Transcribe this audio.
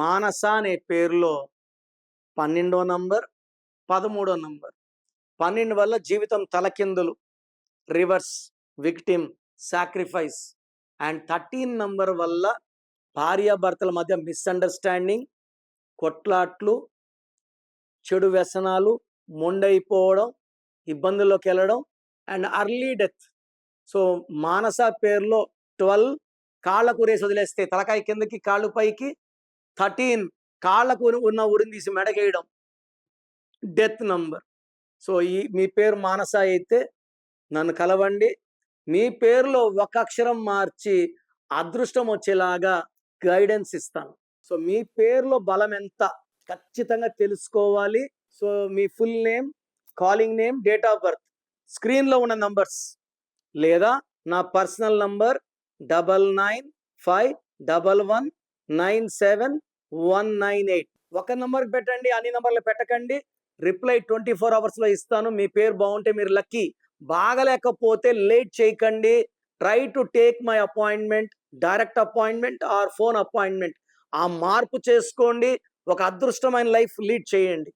మానస అనే పేరులో 12వ number, 13వ number. 12 వల్ల జీవితం తలకిందులు, reverse, victim, sacrifice. And 13 number వల్ల భార్యాభర్తల మధ్య మిస్అండర్స్టాండింగ్, కొట్లాట్లు, చెడు వ్యసనాలు, మొండైపోవడం, ఇబ్బందుల్లోకి వెళ్ళడం అండ్ అర్లీ డెత్. సో మానస పేరులో 12 కాళ్ళకు రేసి వదిలేస్తే తలకాయ కిందకి కాళ్ళు పైకి, 13 కాళ్ళకు ఉన్న ఉరిని తీసి మెడకేయడం, డెత్ నంబర్. సో మీ పేరు మానస అయితే నన్ను కలవండి. మీ పేరులో ఒక అక్షరం మార్చి అదృష్టం వచ్చేలాగా గైడెన్స్ ఇస్తాను. సో మీ పేరులో బలం ఎంత ఖచ్చితంగా తెలుసుకోవాలి. So me full name, calling name, date of birth, స్క్రీన్లో ఉన్న నంబర్స్ లేదా నా పర్సనల్ నంబర్ 9951197198. ఒక నంబర్కి పెట్టండి, అన్ని నంబర్లు పెట్టకండి. రిప్లై 24 అవర్స్లో ఇస్తాను. మీ పేరు బాగుంటే మీరు లక్కీ, బాగలేకపోతే లేట్ చేయకండి. Try to take my appointment, direct appointment are phone appointment. ఆ మార్పు చేసుకోండి, ఒక అదృష్టమైన లైఫ్ లీడ్ చేయండి.